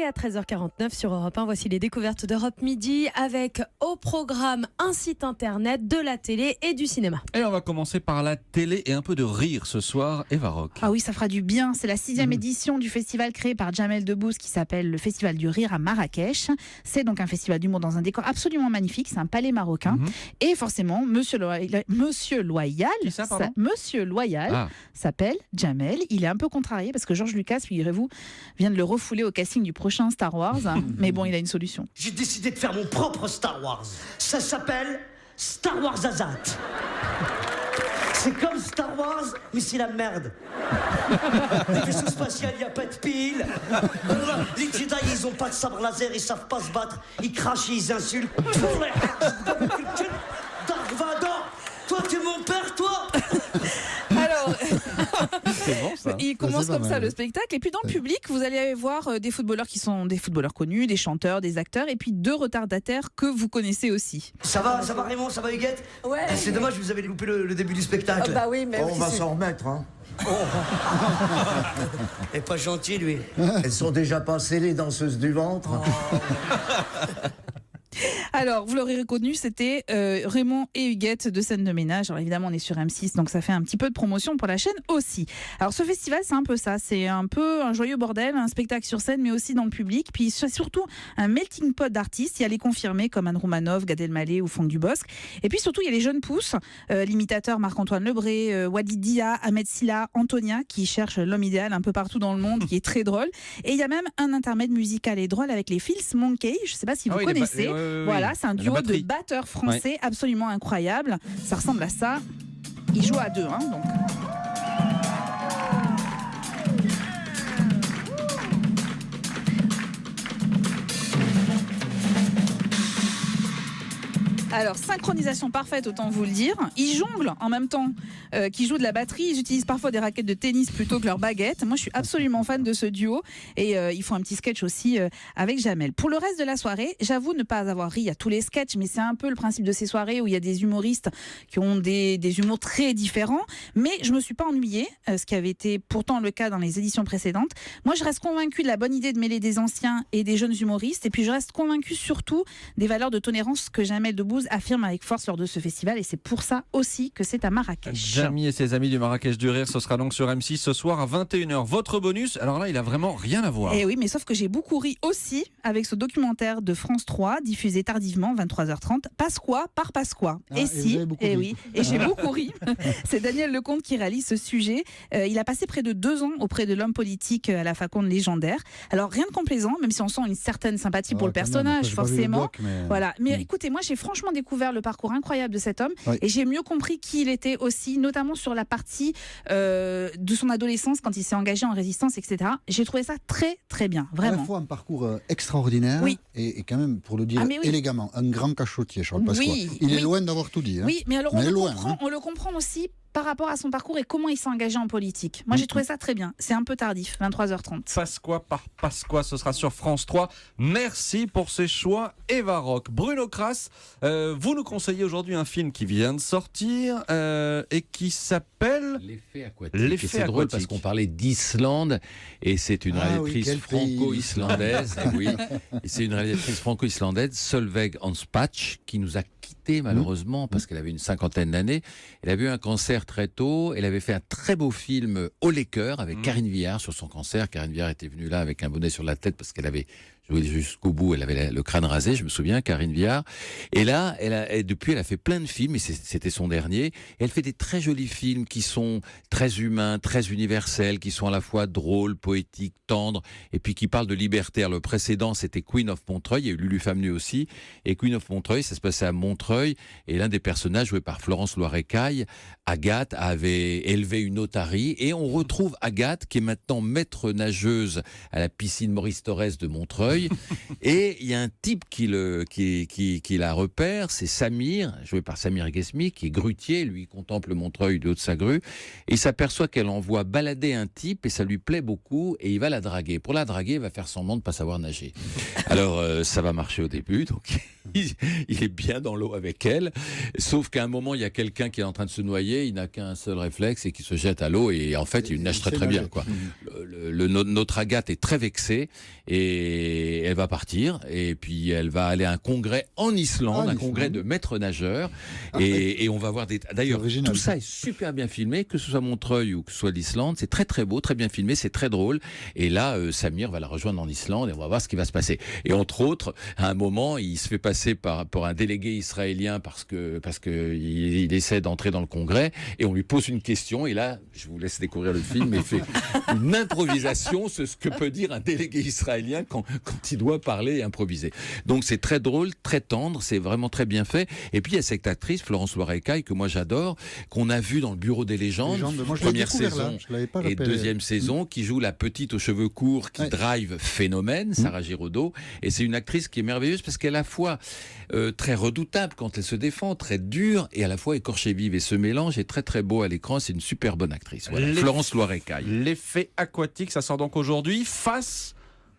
Et à 13h49 sur Europe 1, voici les découvertes d'Europe Midi avec au programme un site internet, de la télé et du cinéma. Et on va commencer par la télé et un peu de rire ce soir, Eva Rock. Ah oui, ça fera du bien. C'est la 6e édition du festival créé par Jamel Debbouze qui s'appelle le Festival du Rire à Marrakech. C'est donc un festival d'humour dans un décor absolument magnifique. C'est un palais marocain. Et forcément, Monsieur Loyal, Qui ça, pardon Monsieur Loyal s'appelle Jamel. Il est un peu contrarié parce que George Lucas, figurez-vous, vient de le refouler au casting du prochain Star Wars. Mais bon, il a une solution. J'ai décidé de faire mon propre Star Wars. Ça s'appelle Star Wars Azat. C'est comme Star Wars, mais c'est la merde. Les vaisseaux spatiaux, il n'y a pas de piles. Les Jedi, ils ont pas de sabre laser, ils savent pas se battre. Ils crachent et ils insultent. Dark Vador, toi, t'es mon père, toi. Alors, c'est bon ça. il commence comme ça le spectacle. Et puis dans le public, vous allez voir des footballeurs qui sont des footballeurs connus, des chanteurs, des acteurs, et puis 2 retardataires que vous connaissez aussi. Ça va Raymond, ça va Huguette? Ouais. C'est dommage, vous avez loupé le début du spectacle. Bah oui, mais On va s'en remettre, hein. Il est pas gentil, lui. Elles sont déjà passées, les danseuses du ventre. Alors, vous l'aurez reconnu, c'était Raymond et Huguette de Scène de Ménage. Alors évidemment, on est sur M6, donc ça fait un petit peu de promotion pour la chaîne aussi. Alors ce festival, c'est un peu ça. C'est un peu un joyeux bordel, un spectacle sur scène, mais aussi dans le public. Puis c'est surtout un melting pot d'artistes. Il y a les confirmés comme Anne Romanoff, Gad Elmaleh ou Franck Dubosc. Et puis surtout, il y a les jeunes pousses, l'imitateur Marc-Antoine Lebré, Walid Dia, Ahmed Silla, Antonia, qui cherche l'homme idéal un peu partout dans le monde, qui est très drôle. Et il y a même un intermède musical et drôle avec les Fils Monkey. Je ne sais pas si vous connaissez. Voilà, c'est un duo de batteurs français absolument incroyable. Ça ressemble à ça. Ils jouent à 2, hein, donc. Alors, synchronisation parfaite, autant vous le dire. Ils jonglent en même temps qu'ils jouent de la batterie. Ils utilisent parfois des raquettes de tennis plutôt que leurs baguettes. Moi, je suis absolument fan de ce duo. Et ils font un petit sketch aussi avec Jamel. Pour le reste de la soirée, j'avoue ne pas avoir ri à tous les sketchs, mais c'est un peu le principe de ces soirées où il y a des humoristes qui ont des humours très différents. Mais je me suis pas ennuyée, ce qui avait été pourtant le cas dans les éditions précédentes. Moi, je reste convaincue de la bonne idée de mêler des anciens et des jeunes humoristes. Et puis, je reste convaincue surtout des valeurs de tolérance que Jamel Debbouze affirme avec force lors de ce festival, et c'est pour ça aussi que c'est à Marrakech. Jamy et ses amis du Marrakech du Rire, ce sera donc sur M6 ce soir à 21h. Votre bonus, alors là, il a vraiment rien à voir. Et oui, mais sauf que j'ai beaucoup ri aussi avec ce documentaire de France 3, diffusé tardivement, 23h30, Pasqua par Pasqua. Et j'ai beaucoup ri. C'est Daniel Lecomte qui réalise ce sujet. Il a passé près de 2 ans auprès de l'homme politique à la faconde légendaire. Alors, rien de complaisant, même si on sent une certaine sympathie pour le personnage, forcément. Voilà. Mais écoutez, moi, j'ai franchement découvert le parcours incroyable de cet homme, et j'ai mieux compris qui il était aussi, notamment sur la partie de son adolescence quand il s'est engagé en résistance, etc. J'ai trouvé ça très très bien, vraiment. À la fois un parcours extraordinaire et quand même, pour le dire élégamment, un grand cachotier, Charles Pasqua. Il est loin d'avoir tout dit. Hein. Oui, mais alors on le comprend aussi par rapport à son parcours et comment il s'est engagé en politique. Moi, j'ai trouvé ça très bien. C'est un peu tardif, 23h30. Pasqua par Pasqua, ce sera sur France 3. Merci pour ces choix, Eva Rock. Bruno Kras, vous nous conseillez aujourd'hui un film qui vient de sortir et qui s'appelle L'effet aquatique. C'est drôle parce qu'on parlait d'Islande et c'est une réalisatrice franco-islandaise. Et c'est une réalisatrice franco-islandaise, Solveig Hanspatch, qui nous a quittés malheureusement parce qu'elle avait une 50aine d'années. Elle avait eu un cancer très tôt. Elle avait fait un très beau film Au Laker avec Karine Viard sur son cancer. Karine Viard était venue là avec un bonnet sur la tête parce qu'elle avait joué jusqu'au bout. Elle avait le crâne rasé, je me souviens, Karine Viard. Et là, depuis, elle a fait plein de films et c'était son dernier. Et elle fait des très jolis films qui sont très humains, très universels, qui sont à la fois drôles, poétiques, tendres, et puis qui parlent de liberté. Alors, le précédent, c'était Queen of Montreuil. Il y a eu Lulu Famenu aussi. Et Queen of Montreuil, ça se passait à Montreuil. Et l'un des personnages, joué par Florence Loiret-Caille, Agathe, avait élevé une otarie. Et on retrouve Agathe, qui est maintenant maître nageuse à la piscine Maurice Thorez de Montreuil. Montreuil. Et il y a un type qui la repère, c'est Samir, joué par Samir Ghesmi, qui est grutier, lui il contemple Montreuil du haut de sa grue, et il s'aperçoit qu'elle envoie balader un type, et ça lui plaît beaucoup, et il va la draguer. Pour la draguer, il va faire semblant de ne pas savoir nager. Alors ça va marcher au début, donc il est bien dans l'eau avec elle, sauf qu'à un moment, il y a quelqu'un qui est en train de se noyer, il n'a qu'un seul réflexe, et qui se jette à l'eau, et en fait, il nage très très bien, quoi. Notre Agathe est très vexée, et elle va partir, et puis elle va aller à un congrès en Islande, un congrès de maîtres nageurs, et on va voir d'ailleurs, tout ça est super bien filmé, que ce soit Montreuil ou que ce soit l'Islande, c'est très très beau, très bien filmé, c'est très drôle, et là, Samir va la rejoindre en Islande, et on va voir ce qui va se passer. Et entre autres, à un moment, il se fait passer pour un délégué israélien parce que il essaie d'entrer dans le congrès, et on lui pose une question, et là, je vous laisse découvrir le film, il fait une improvisation, ce que peut dire un délégué israélien quand il doit parler et improviser. Donc c'est très drôle, très tendre, c'est vraiment très bien fait. Et puis il y a cette actrice, Florence Loirecaille, que moi j'adore, qu'on a vue dans le Bureau des légendes, première saison et deuxième saison, qui joue la petite aux cheveux courts, qui drive Phénomène, Sarah Giraudot. Et c'est une actrice qui est merveilleuse parce qu'elle est à la fois très redoutable quand elle se défend, très dure, et à la fois écorchée vive. Et ce mélange est très très beau à l'écran, c'est une super bonne actrice. Voilà. Florence Loirecaille. L'effet aquatique, ça sort donc aujourd'hui face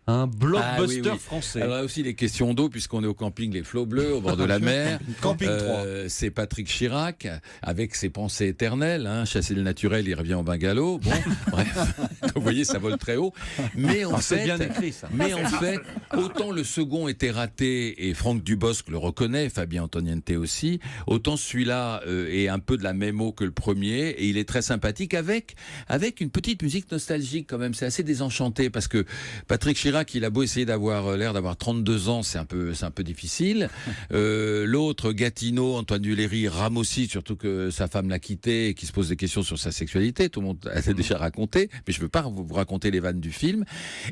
un blockbuster français. Alors là aussi les questions d'eau, puisqu'on est au camping Les Flots Bleus, au bord de la mer. Camping 3. C'est Patrick Chirac, avec ses pensées éternelles. Chasser le naturel, il revient en bungalow. Bon, bref, vous voyez, ça vole très haut. Mais en fait, bien écrit, ça. Mais en fait, autant le second était raté, et Franck Dubosc le reconnaît, Fabien Antoniente aussi, autant celui-là est un peu de la même eau que le premier, et il est très sympathique, avec une petite musique nostalgique quand même. C'est assez désenchanté, parce que Patrick Chirac, il a beau essayer d'avoir l'air d'avoir 32 ans, c'est un peu difficile. L'autre, Gatineau, Antoine Duléry, rame aussi, surtout que sa femme l'a quitté et qui se pose des questions sur sa sexualité. Tout le monde a déjà raconté, mais je ne veux pas vous raconter les vannes du film.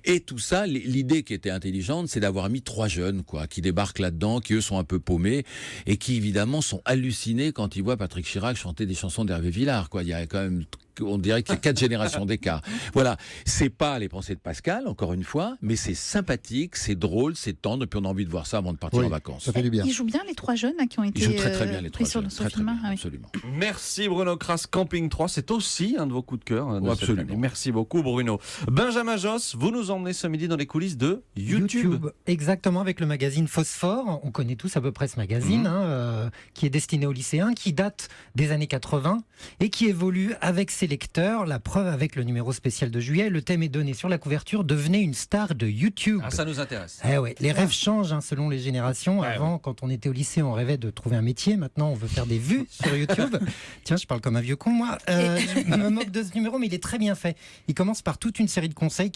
Et tout ça, l'idée qui était intelligente, c'est d'avoir mis 3 jeunes, qui débarquent là-dedans, qui eux sont un peu paumés et qui évidemment sont hallucinés quand ils voient Patrick Chirac chanter des chansons d'Hervé Villard. Il y a quand même, on dirait qu'il y a 4 générations d'écart. Voilà, c'est pas les pensées de Pascal, encore une fois, mais c'est sympathique, c'est drôle, c'est tendre, et puis on a envie de voir ça avant de partir en vacances. Ça fait du bien. Ils jouent bien les 3 jeunes qui ont été Ils jouent très très bien les 3 jeunes, très, très bien, absolument. Merci Bruno Kras, Camping 3, c'est aussi un de vos coups de cœur. Absolument. Merci beaucoup Bruno. Benjamin Josse, vous nous emmenez ce midi dans les coulisses de YouTube. Exactement, avec le magazine Phosphore. On connaît tous à peu près ce magazine, qui est destiné aux lycéens, qui date des années 80 et qui évolue avec ses lecteurs. La preuve avec le numéro spécial de juillet, le thème est donné sur la couverture, devenez une star de YouTube. Ça nous intéresse. Les rêves changent selon les générations. Avant, quand on était au lycée, on rêvait de trouver un métier. Maintenant, on veut faire des vues sur YouTube. Tiens, je parle comme un vieux con, moi. Je me moque de ce numéro, mais il est très bien fait. Il commence par toute une série de conseils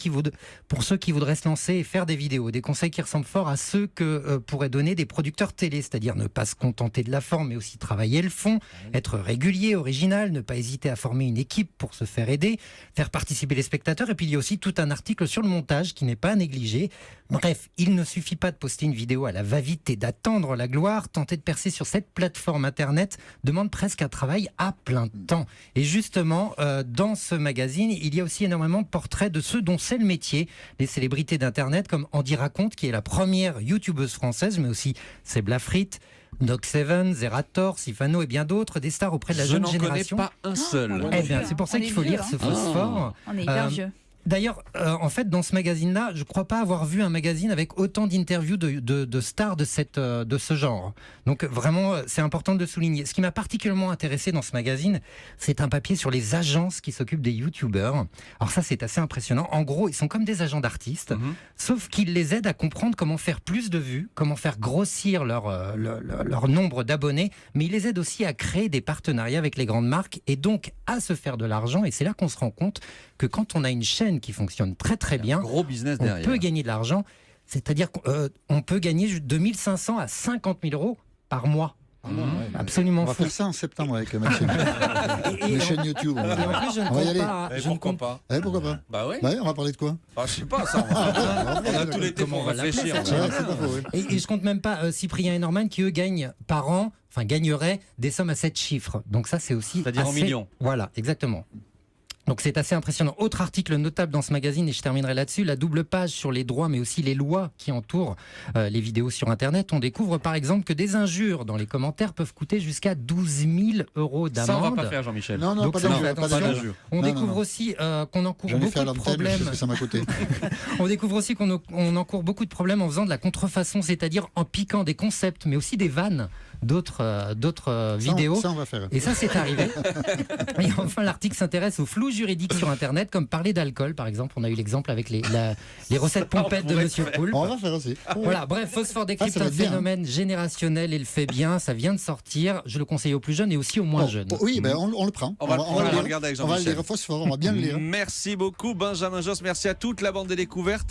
pour ceux qui voudraient se lancer et faire des vidéos. Des conseils qui ressemblent fort à ceux que pourraient donner des producteurs télé, c'est-à-dire ne pas se contenter de la forme, mais aussi travailler le fond, être régulier, original, ne pas hésiter à former une équipe pour se faire aider, faire participer les spectateurs. Et puis il y a aussi tout un article sur le montage qui n'est pas à négliger. Bref, il ne suffit pas de poster une vidéo à la va-vite et d'attendre la gloire. Tenter de percer sur cette plateforme internet demande presque un travail à plein temps. Et justement, dans ce magazine, il y a aussi énormément de portraits de ceux dont c'est le métier. Les célébrités d'internet comme Andy Raconte, qui est la première youtubeuse française, mais aussi Seb Lafrite, Doc Seven, Zerator, Sifano et bien d'autres, des stars auprès de la jeune génération. Je n'en connais pas un seul. C'est pour ça qu'il faut lire ce Phosphore. On est hyper vieux. D'ailleurs, en fait, dans ce magazine-là, je ne crois pas avoir vu un magazine avec autant d'interviews de stars de ce genre. Donc vraiment, c'est important de le souligner. Ce qui m'a particulièrement intéressé dans ce magazine, c'est un papier sur les agences qui s'occupent des youtubeurs. Alors ça, c'est assez impressionnant. En gros, ils sont comme des agents d'artistes, sauf qu'ils les aident à comprendre comment faire plus de vues, comment faire grossir leur nombre d'abonnés, mais ils les aident aussi à créer des partenariats avec les grandes marques et donc à se faire de l'argent. Et c'est là qu'on se rend compte que quand on a une chaîne qui fonctionne très très bien, gros business on derrière. peut gagner de l'argent, c'est-à-dire qu'on peut gagner de 1 500 à 50 000 euros par mois. Absolument on va fou. faire ça en septembre avec Maxime. Une chaîne YouTube. Et en plus, je ne compte pas. Pourquoi pas Pourquoi pas? Bah oui. On va parler de quoi? Je sais pas, ça. On a tout l'été pour réfléchir. Et je compte même pas Cyprien et Norman qui eux gagnent par an, gagneraient des sommes à 7 chiffres. Donc ça, c'est aussi. C'est-à-dire en millions. Voilà, exactement. Donc c'est assez impressionnant. Autre article notable dans ce magazine, et je terminerai là-dessus, la double page sur les droits, mais aussi les lois qui entourent les vidéos sur Internet. On découvre par exemple que des injures dans les commentaires peuvent coûter jusqu'à 12 000 € d'amende. Ça, on va pas faire, Jean-Michel. Non, Donc, pas d'injures. On découvre aussi qu'on encourt beaucoup de problèmes. Ça m'a coûté. On découvre aussi qu'on encourt beaucoup de problèmes en faisant de la contrefaçon, c'est-à-dire en piquant des concepts, mais aussi des vannes d'autres vidéos. Ça, on va faire. Et ça, c'est arrivé. Et enfin, l'article s'intéresse au flou juridique sur Internet, comme parler d'alcool, par exemple. On a eu l'exemple avec les recettes pompettes de Monsieur Poulpe. On va faire aussi. Voilà, bref, Phosphore décrypte un phénomène générationnel et le fait bien. Ça vient de sortir. Je le conseille aux plus jeunes et aussi aux moins jeunes. Oui, ben on le prend. On va le regarder avec Jean-Michel. On va le lire Phosphore, on va bien le lire. Merci beaucoup, Benjamin Josse. Merci à toute la bande des découvertes.